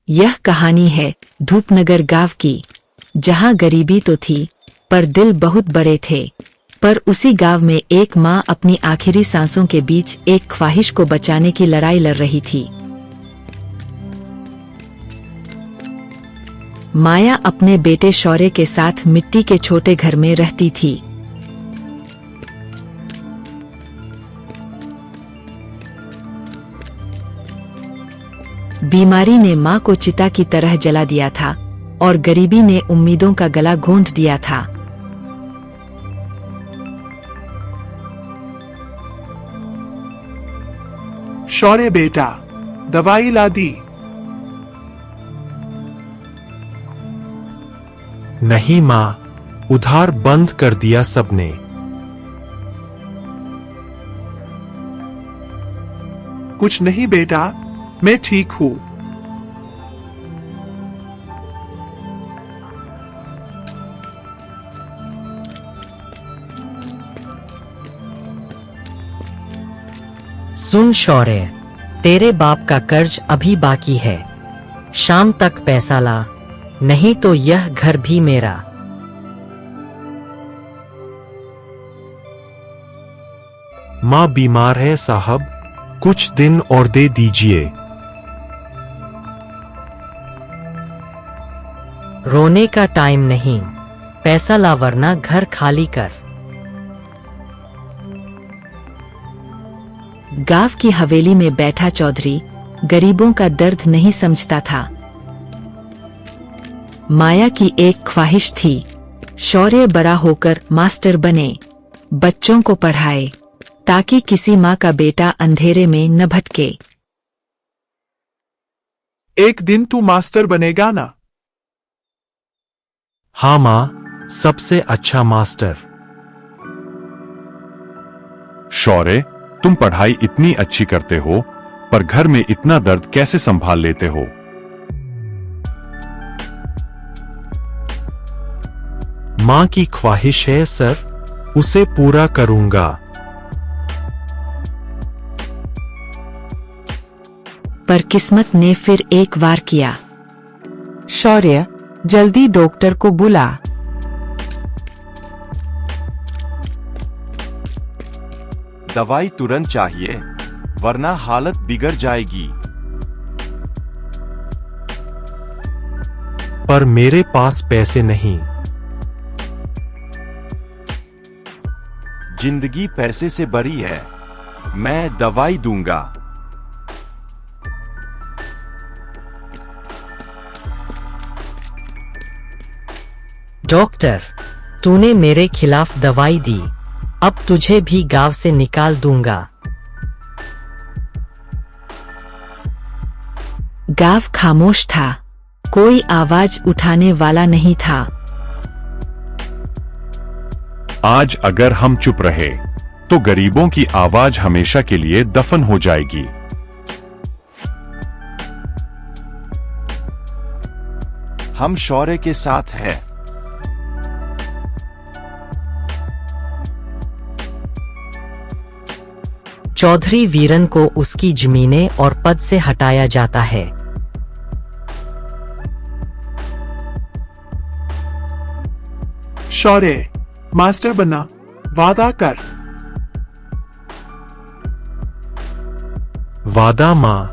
यह कहानी है धूपनगर गांव की, जहां गरीबी तो थी पर दिल बहुत बड़े थे। पर उसी गांव में एक माँ अपनी आखिरी सांसों के बीच एक ख्वाहिश को बचाने की लड़ाई लड़ रही थी। माया अपने बेटे शौर्य के साथ मिट्टी के छोटे घर में रहती थी। बीमारी ने माँ को चिता की तरह जला दिया था और गरीबी ने उम्मीदों का गला घोंट दिया था। शौर्य बेटा, दवाई ला दी? नहीं माँ, उधार बंद कर दिया सबने। कुछ नहीं बेटा, मैं ठीक हूं। सुन शौर्य, तेरे बाप का कर्ज अभी बाकी है। शाम तक पैसा ला, नहीं तो यह घर भी मेरा। माँ बीमार है साहब, कुछ दिन और दे दीजिए। रोने का टाइम नहीं, पैसा ला वरना घर खाली कर। गांव की हवेली में बैठा चौधरी गरीबों का दर्द नहीं समझता था। माया की एक ख्वाहिश थी, शौर्य बड़ा होकर मास्टर बने, बच्चों को पढ़ाए, ताकि किसी माँ का बेटा अंधेरे में न भटके। एक दिन तू मास्टर बनेगा ना? हाँ माँ, सबसे अच्छा मास्टर। शौर्य, तुम पढ़ाई इतनी अच्छी करते हो, पर घर में इतना दर्द कैसे संभाल लेते हो? माँ की ख्वाहिश है सर, उसे पूरा करूंगा। पर किस्मत ने फिर एक वार किया। शौर्य, जल्दी डॉक्टर को बुला। दवाई तुरंत चाहिए, वरना हालत बिगड़ जाएगी। पर मेरे पास पैसे नहीं। जिंदगी पैसे से बड़ी है, मैं दवाई दूंगा। डॉक्टर, तूने मेरे खिलाफ दवाई दी, अब तुझे भी गांव से निकाल दूंगा। गांव खामोश था, कोई आवाज उठाने वाला नहीं था। आज अगर हम चुप रहे, तो गरीबों की आवाज हमेशा के लिए दफन हो जाएगी। हम शौर्य के साथ हैं। चौधरी वीरन को उसकी जमीनें और पद से हटाया जाता है। शौर्य, मास्टर बनना वादा कर। वादा माँ,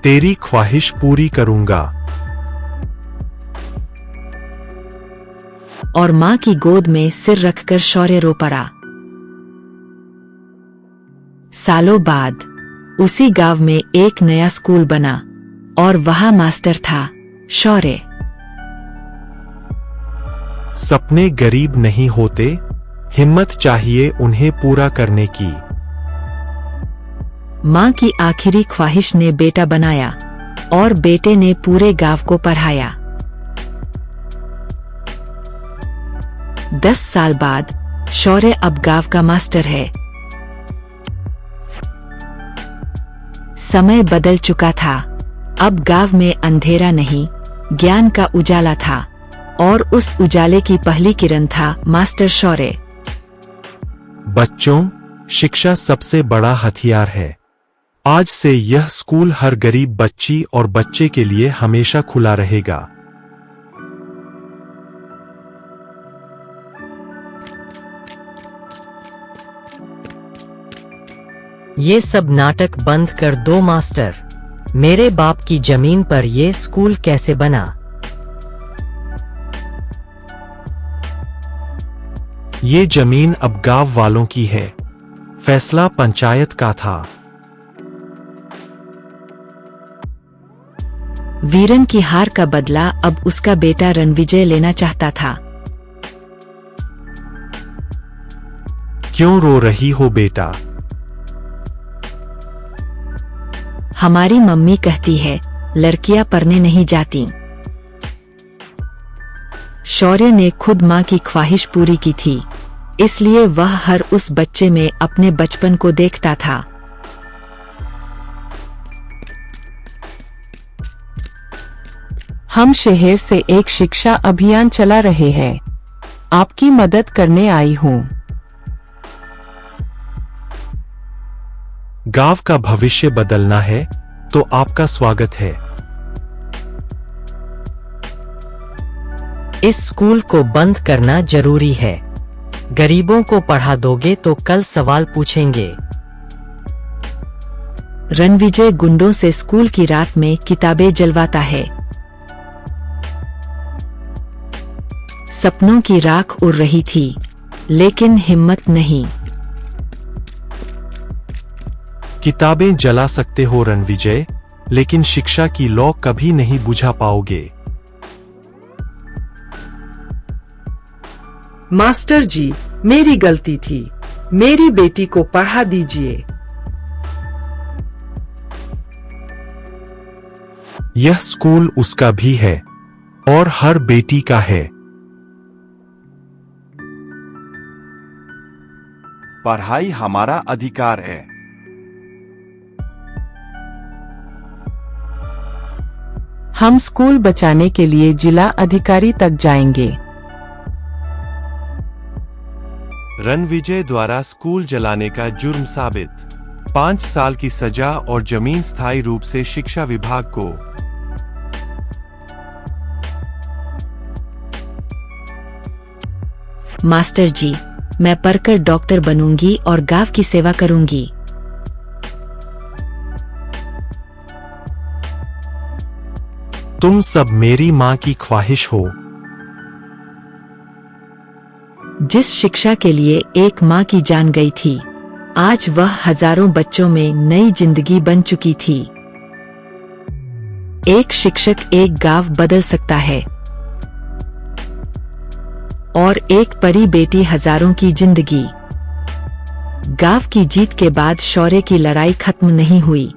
तेरी ख्वाहिश पूरी करूंगा। और माँ की गोद में सिर रखकर शौर्य रो पड़ा। सालों बाद उसी गांव में एक नया स्कूल बना और वहां मास्टर था शौर्य। सपने गरीब नहीं होते, हिम्मत चाहिए उन्हें पूरा करने की। माँ की आखिरी ख्वाहिश ने बेटा बनाया और बेटे ने पूरे गांव को पढ़ाया। 10 साल बाद शौर्य अब गांव का मास्टर है। समय बदल चुका था, अब गांव में अंधेरा नहीं, ज्ञान का उजाला था, और उस उजाले की पहली किरण था मास्टर शौर्य। बच्चों, शिक्षा सबसे बड़ा हथियार है। आज से यह स्कूल हर गरीब बच्ची और बच्चे के लिए हमेशा खुला रहेगा। ये सब नाटक बंद कर दो मास्टर। मेरे बाप की जमीन पर ये स्कूल कैसे बना? ये जमीन अब गांव वालों की है, फैसला पंचायत का था। वीरन की हार का बदला अब उसका बेटा रणविजय लेना चाहता था। क्यों रो रही हो बेटा? हमारी मम्मी कहती है लड़कियां पढ़ने नहीं जाती। शौर्य ने खुद मां की ख्वाहिश पूरी की थी, इसलिए वह हर उस बच्चे में अपने बचपन को देखता था। हम शहर से एक शिक्षा अभियान चला रहे हैं। आपकी मदद करने आई हूँ। गांव का भविष्य बदलना है तो आपका स्वागत है। इस स्कूल को बंद करना जरूरी है। गरीबों को पढ़ा दोगे तो कल सवाल पूछेंगे। रणविजय गुंडों से स्कूल की रात में किताबें जलवाता है। सपनों की राख उड़ रही थी, लेकिन हिम्मत नहीं। किताबें जला सकते हो रणविजय, लेकिन शिक्षा की लौ कभी नहीं बुझा पाओगे। मास्टर जी, मेरी गलती थी। मेरी बेटी को पढ़ा दीजिए। यह स्कूल उसका भी है और हर बेटी का है। पढ़ाई हमारा अधिकार है। हम स्कूल बचाने के लिए जिला अधिकारी तक जाएंगे। रणविजय द्वारा स्कूल जलाने का जुर्म साबित। 5 साल की सजा और जमीन स्थायी रूप से शिक्षा विभाग को। मास्टर जी, मैं पढ़कर डॉक्टर बनूंगी और गांव की सेवा करूंगी। तुम सब मेरी मां की ख्वाहिश हो। जिस शिक्षा के लिए एक मां की जान गई थी, आज वह हजारों बच्चों में नई जिंदगी बन चुकी थी। एक शिक्षक एक गांव बदल सकता है और एक परी बेटी हजारों की जिंदगी। गांव की जीत के बाद शौर्य की लड़ाई खत्म नहीं हुई,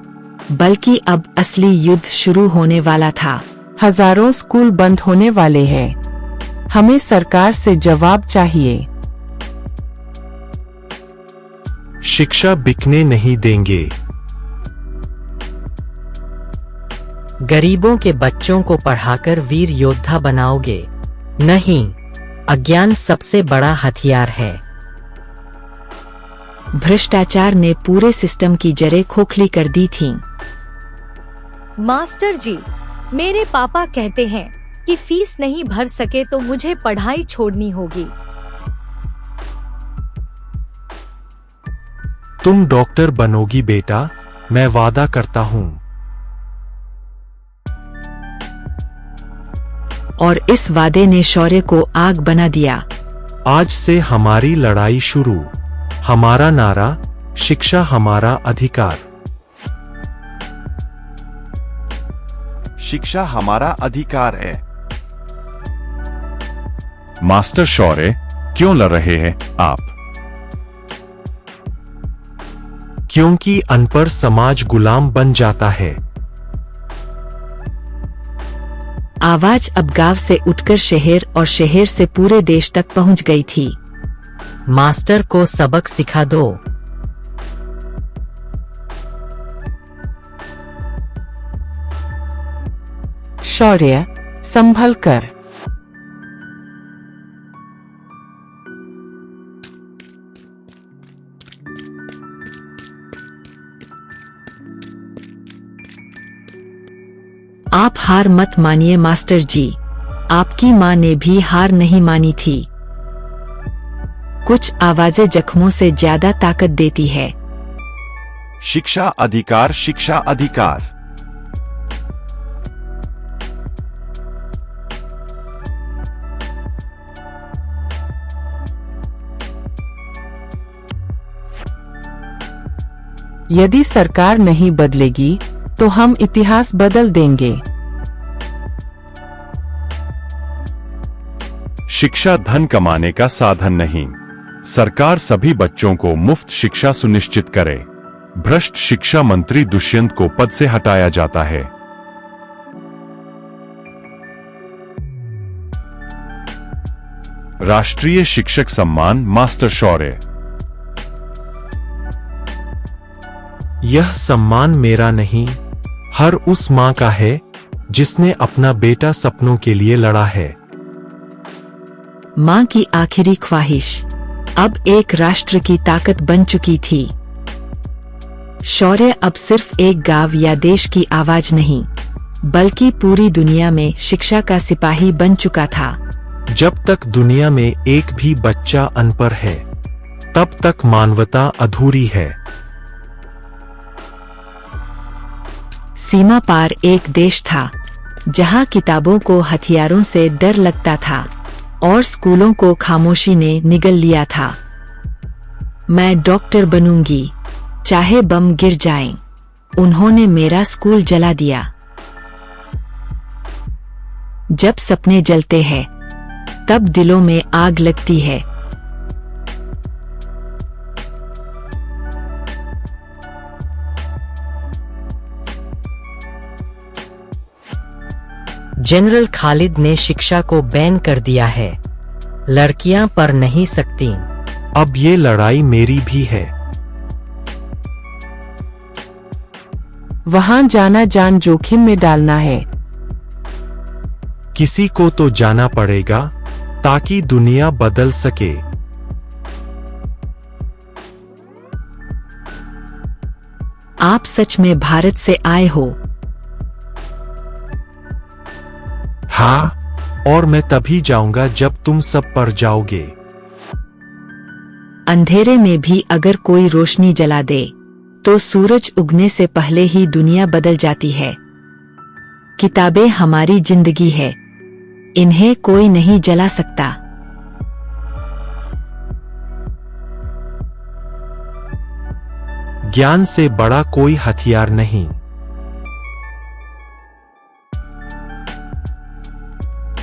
बल्कि अब असली युद्ध शुरू होने वाला था। हजारों स्कूल बंद होने वाले हैं। हमें सरकार से जवाब चाहिए। शिक्षा बिकने नहीं देंगे। गरीबों के बच्चों को पढ़ाकर वीर योद्धा बनाओगे? नहीं, अज्ञान सबसे बड़ा हथियार है। भ्रष्टाचार ने पूरे सिस्टम की जड़ें खोखली कर दी थीं। मास्टर जी, मेरे पापा कहते हैं कि फीस नहीं भर सके तो मुझे पढ़ाई छोड़नी होगी। तुम डॉक्टर बनोगी बेटा, मैं वादा करता हूं। और इस वादे ने शौर्य को आग बना दिया। आज से हमारी लड़ाई शुरू। हमारा नारा, शिक्षा हमारा अधिकार। शिक्षा हमारा अधिकार है। मास्टर शौर्य, क्यों लड़ रहे हैं आप? क्योंकि अनपढ़ समाज गुलाम बन जाता है। आवाज अब गांव से उठकर शहर और शहर से पूरे देश तक पहुंच गई थी। मास्टर को सबक सिखा दो। शौर्य, संभल कर। आप हार मत मानिए मास्टर जी, आपकी माँ ने भी हार नहीं मानी थी। कुछ आवाजें जख्मों से ज्यादा ताकत देती है। शिक्षा अधिकार, शिक्षा अधिकार। यदि सरकार नहीं बदलेगी तो हम इतिहास बदल देंगे। शिक्षा धन कमाने का साधन नहीं। सरकार सभी बच्चों को मुफ्त शिक्षा सुनिश्चित करे। भ्रष्ट शिक्षा मंत्री दुष्यंत को पद से हटाया जाता है। राष्ट्रीय शिक्षक सम्मान मास्टर शौर्य। यह सम्मान मेरा नहीं, हर उस मां का है जिसने अपना बेटा सपनों के लिए लड़ा है। मां की आखिरी ख्वाहिश अब एक राष्ट्र की ताकत बन चुकी थी। शौर्य अब सिर्फ एक गांव या देश की आवाज नहीं, बल्कि पूरी दुनिया में शिक्षा का सिपाही बन चुका था। जब तक दुनिया में एक भी बच्चा अनपढ़ है, तब तक मानवता अधूरी है। सीमा पार एक देश था जहां किताबों को हथियारों से डर लगता था और स्कूलों को खामोशी ने निगल लिया था। मैं डॉक्टर बनूंगी, चाहे बम गिर जाएं। उन्होंने मेरा स्कूल जला दिया। जब सपने जलते हैं, तब दिलों में आग लगती है। जनरल खालिद ने शिक्षा को बैन कर दिया है। लड़कियां पढ़ नहीं सकती। अब ये लड़ाई मेरी भी है। वहां जाना जान जोखिम में डालना है। किसी को तो जाना पड़ेगा ताकि दुनिया बदल सके। आप सच में भारत से आए हो? हाँ, और मैं तभी जाऊंगा जब तुम सब पढ़ जाओगे। अंधेरे में भी अगर कोई रोशनी जला दे, तो सूरज उगने से पहले ही दुनिया बदल जाती है। किताबें हमारी जिंदगी है, इन्हें कोई नहीं जला सकता। ज्ञान से बड़ा कोई हथियार नहीं।